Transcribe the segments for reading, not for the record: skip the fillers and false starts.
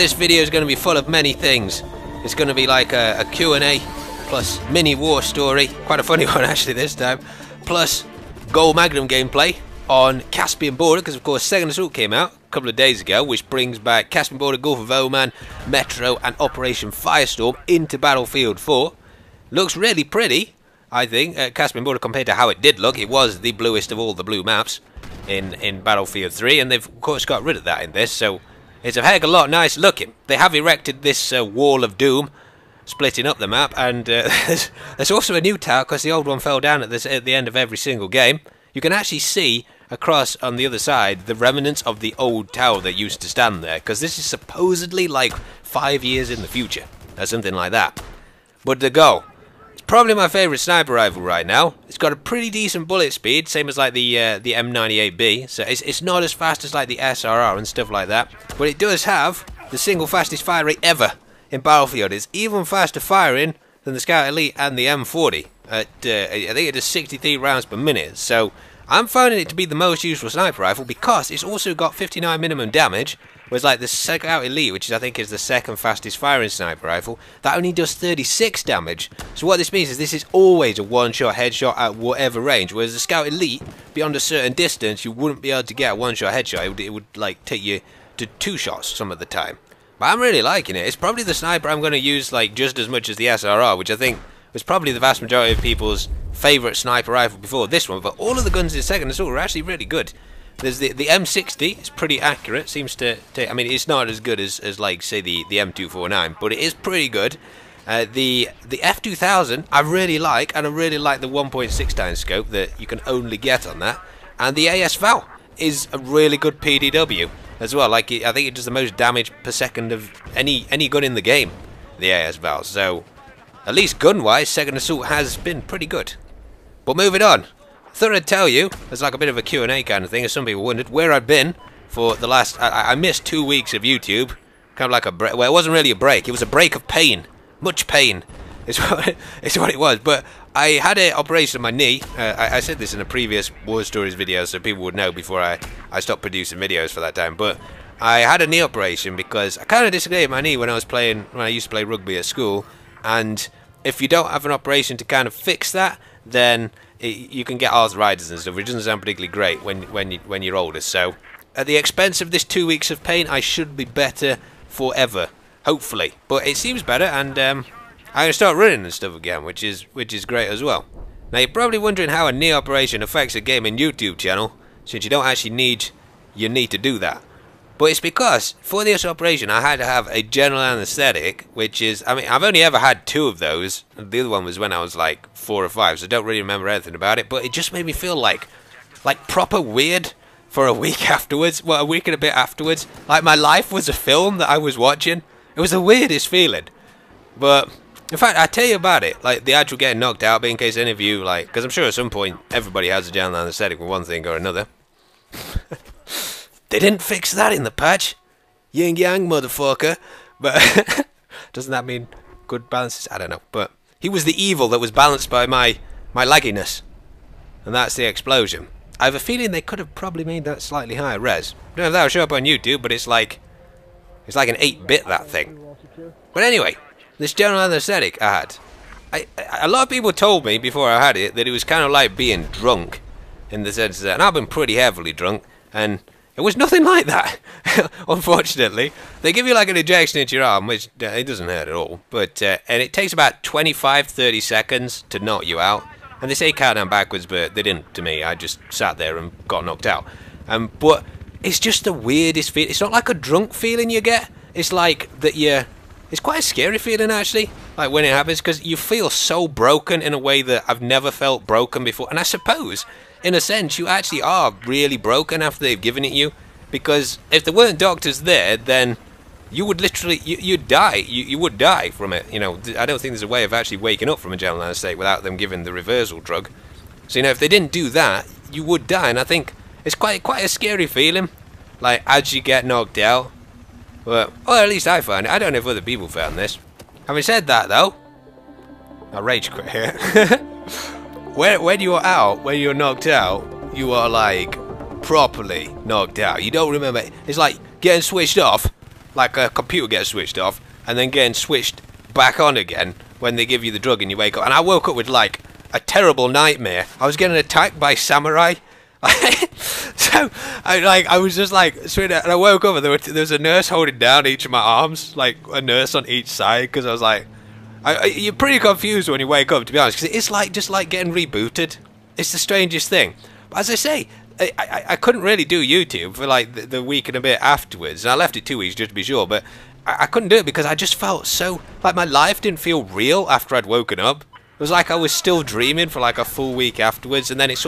this video is going to be full of many things. It's going to be like a Q&A, plus mini war story, quite a funny one actually this time, plus GOL MAGNUM gameplay on Caspian Border, because of course Second Assault came out a couple of days ago, which brings back Caspian Border, Gulf of Oman, Metro and Operation Firestorm into Battlefield 4. Looks really pretty, I think, Caspian Border compared to how it did look. It was the bluest of all the blue maps in Battlefield 3, and they've of course got rid of that in this, so it's a heck of a lot nice looking. They have erected this wall of doom, splitting up the map, and there's also a new tower, because the old one fell down at the end of every single game. You can actually see across on the other side the remnants of the old tower that used to stand there, because this is supposedly like 5 years in the future, or something like that. But the GOL, it's probably my favourite sniper rifle right now. It's got a pretty decent bullet speed, same as like the M98B, so it's not as fast as like the SRR and stuff like that, but it does have the single fastest fire rate ever in Battlefield. It's even faster firing than the Scout Elite and the M40 at I think it does 63 rounds per minute, so I'm finding it to be the most useful sniper rifle because it's also got 59 minimum damage, whereas like the Scout Elite, which I think is the second fastest firing sniper rifle, that only does 36 damage. So what this means is this is always a one-shot headshot at whatever range, whereas the Scout Elite, beyond a certain distance, you wouldn't be able to get a one-shot headshot. It would like take you to 2 shots some of the time. But I'm really liking it. It's probably the sniper I'm going to use like just as much as the SRR, which I think was probably the vast majority of people's favourite sniper rifle before this one. But all of the guns in Second Assault are actually really good. There's the M60, it's pretty accurate, seems to I mean, it's not as good as like say the M249, but it is pretty good. The F2000 I really like, and I really like the 1.6 times scope that you can only get on that. And the AS-VAL is a really good PDW as well. Like I think it does the most damage per second of any gun in the game, the AS-VAL. So at least gun-wise, Second Assault has been pretty good. But moving on, I thought I'd tell you, as like a bit of a Q&A kind of thing, as some people wondered, where I'd been for the last... I missed 2 weeks of YouTube, kind of like a break. Well, it wasn't really a break, it was a break of pain. Much pain is what it was. But I had an operation on my knee. I said this in a previous War Stories video, so people would know before I stopped producing videos for that time. But I had a knee operation because I kind of dislocated my knee when I used to play rugby at school. And if you don't have an operation to kind of fix that, then you can get arthritis and stuff, which doesn't sound particularly great when you're older. So at the expense of this 2 weeks of pain, I should be better forever, hopefully. But it seems better, and I'm gonna start running and stuff again, which is great as well. Now you're probably wondering how a knee operation affects a gaming YouTube channel, since you don't actually need your knee to do that. But it's because for this operation I had to have a general anaesthetic, which is, I mean, I've only ever had 2 of those. The other one was when I was like 4 or 5, so I don't really remember anything about it. But it just made me feel like proper weird for a week afterwards. Well, a week and a bit afterwards. Like my life was a film that I was watching. It was the weirdest feeling. But in fact, I tell you about it, like the actual getting knocked out, but in case any of you, like, because I'm sure at some point everybody has a general anaesthetic with one thing or another. They didn't fix that in the patch. Yin yang, motherfucker. But doesn't that mean good balances? I don't know. But he was the evil that was balanced by my lagginess. And that's the explosion. I have a feeling they could have probably made that slightly higher res. I don't know if that'll show up on YouTube, but it's like an 8-bit, that thing. But anyway, this general anaesthetic I had. A lot of people told me before I had it that it was kind of like being drunk, in the sense that, and I've been pretty heavily drunk, and it was nothing like that, unfortunately. They give you like an injection into your arm, which it doesn't hurt at all, but and it takes about 25-30 seconds to knock you out. And they say count down backwards, but they didn't to me. I just sat there and got knocked out. But it's just the weirdest feeling. It's not like a drunk feeling you get. It's like that it's quite a scary feeling actually, like when it happens, because you feel so broken in a way that I've never felt broken before. And I suppose, in a sense, you actually are really broken after they've given it you, because if there weren't doctors there, then you would literally, you'd die. You would die from it. You know, I don't think there's a way of actually waking up from a general anaesthetic without them giving the reversal drug. So, you know, if they didn't do that, you would die. And I think it's quite a scary feeling, like, as you get knocked out. But, or at least I found it. I don't know if other people found this. Having said that, though, I rage quit here. When you're out, when you're knocked out, you are, like, properly knocked out. You don't remember. It's like getting switched off. like a computer gets switched off and then getting switched back on again when they give you the drug and you wake up. And I woke up with like a terrible nightmare. I was getting attacked by samurai. So I was just like, and I woke up and there was a nurse holding down each of my arms, like a nurse on each side, because I was like, you're pretty confused when you wake up, to be honest, because it's like just like getting rebooted. It's the strangest thing. But as I say, I couldn't really do YouTube for like the week and a bit afterwards. And I left it 2 weeks just to be sure, but I couldn't do it because I just felt so like my life didn't feel real after I'd woken up. It was like I was still dreaming for like a full week afterwards, and then it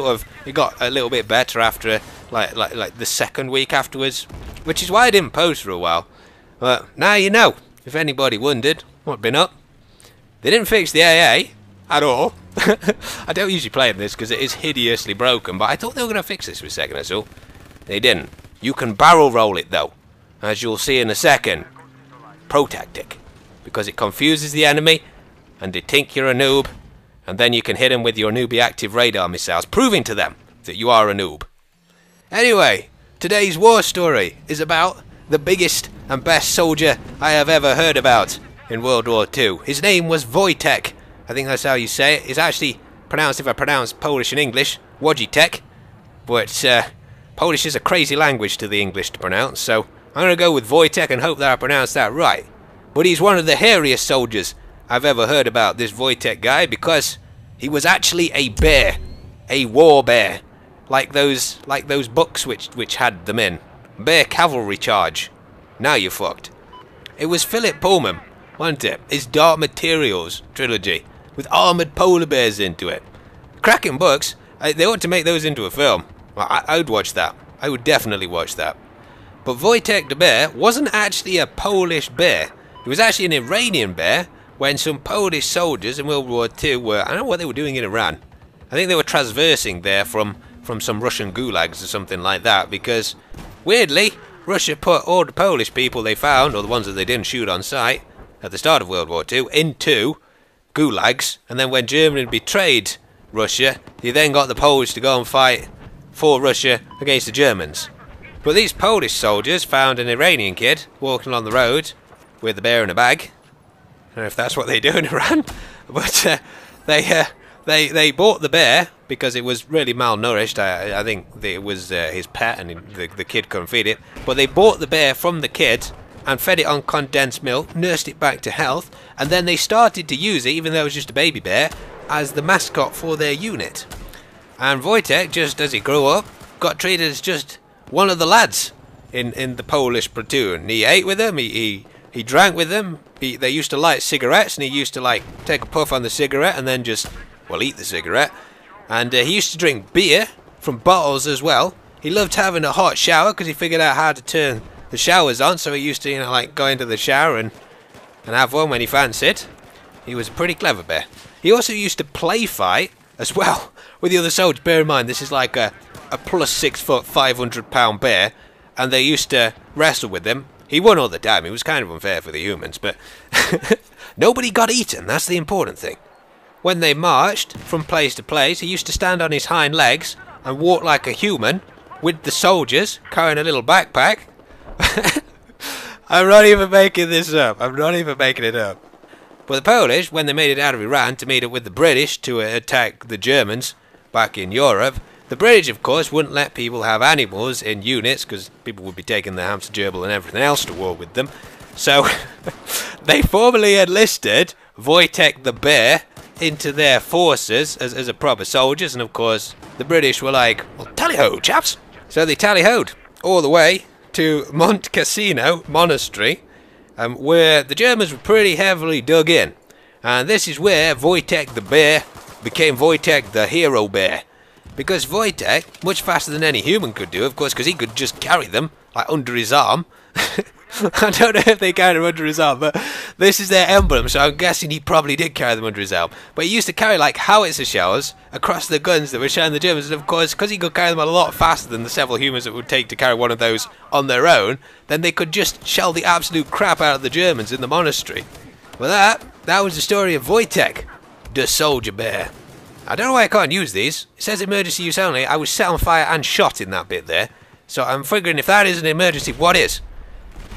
got a little bit better after like the second week afterwards, which is why I didn't post for a while. But now you know, if anybody wondered what had been up. They didn't fix the AA at all. I don't usually play this because it is hideously broken, but I thought they were going to fix this for a second or so. They didn't. You can barrel roll it though, as you'll see in a second. Pro tactic, because it confuses the enemy and they think you're a noob, and then you can hit them with your newbie active radar missiles, proving to them that you are a noob. Anyway, today's war story is about the biggest and best soldier I have ever heard about in World War II. His name was Wojtek. I think that's how you say it. It's actually pronounced, if I pronounce Polish and English, Wojtek. But Polish is a crazy language to the English to pronounce, so I'm going to go with Wojtek and hope that I pronounced that right. But he's one of the hairiest soldiers I've ever heard about, this Wojtek guy, because he was actually a bear. A war bear. Like those books which had them in. Bear Cavalry Charge. Now you're fucked. It was Philip Pullman, wasn't it? His Dark Materials trilogy, with armoured polar bears into it. Cracking books. They ought to make those into a film. Well, I would watch that. I would definitely watch that. But Wojtek the bear wasn't actually a Polish bear. He was actually an Iranian bear when some Polish soldiers in World War II were, I don't know what they were doing in Iran. I think they were transversing there from some Russian gulags or something like that, because weirdly Russia put all the Polish people they found, or the ones that they didn't shoot on sight at the start of World War II, into gulags, and then when Germany betrayed Russia, they then got the Polish to go and fight for Russia against the Germans. But these Polish soldiers found an Iranian kid walking along the road with a bear in a bag. I don't know if that's what they do in Iran, but they bought the bear because it was really malnourished. I think it was his pet and the kid couldn't feed it. But they bought the bear from the kid and fed it on condensed milk, nursed it back to health, and then they started to use it, even though it was just a baby bear, as the mascot for their unit. And Wojtek, just as he grew up, got treated as just one of the lads in the Polish platoon. He ate with them, he drank with them, they used to light cigarettes, and he used to like take a puff on the cigarette and then just, well, eat the cigarette. And he used to drink beer from bottles as well. He loved having a hot shower because he figured out how to turn the showers on, so he used to, like go into the shower and have one when he fancied. He was a pretty clever bear. He also used to play fight as well with the other soldiers. Bear in mind, this is like a plus 6 foot, 500 pound bear, and they used to wrestle with him. He won all the time. It was kind of unfair for the humans, but nobody got eaten. That's the important thing. When they marched from place to place, he used to stand on his hind legs and walk like a human with the soldiers, carrying a little backpack. I'm not even making this up. I'm not even making it up. But the Polish, when they made it out of Iran to meet up with the British to attack the Germans back in Europe, the British, of course, wouldn't let people have animals in units because people would be taking their hamster gerbil and everything else to war with them. So they formally enlisted Wojtek the bear into their forces as a proper soldiers, and of course the British were like, well, tally-ho, chaps. So they tally-hoed all the way to Mont Cassino Monastery, where the Germans were pretty heavily dug in. And this is where Wojtek the bear became Wojtek the hero bear. Because Wojtek, much faster than any human could do, of course, because he could just carry them, like, under his arm. I don't know if they carried them under his arm, but this is their emblem, so I'm guessing he probably did carry them under his arm. But he used to carry, like, howitzer shells across the guns that were shelling the Germans, and of course, because he could carry them a lot faster than the several humans it would take to carry one of those on their own, then they could just shell the absolute crap out of the Germans in the monastery. Well, that was the story of Wojtek, the soldier bear. I don't know why I can't use these. It says emergency use only. I was set on fire and shot in that bit there. So I'm figuring if that is an emergency, what is?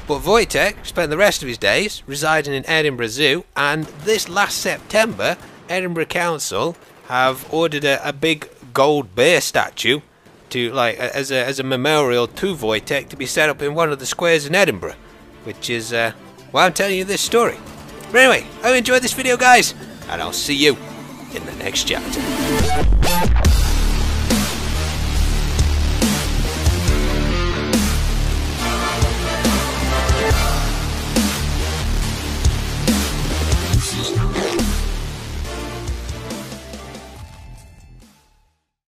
But Wojtek spent the rest of his days residing in Edinburgh Zoo, and this last September, Edinburgh Council have ordered a big gold bear statue to as a memorial to Wojtek to be set up in one of the squares in Edinburgh, which is why I'm telling you this story. But anyway, I hope you enjoyed this video, guys, and I'll see you in the next chapter.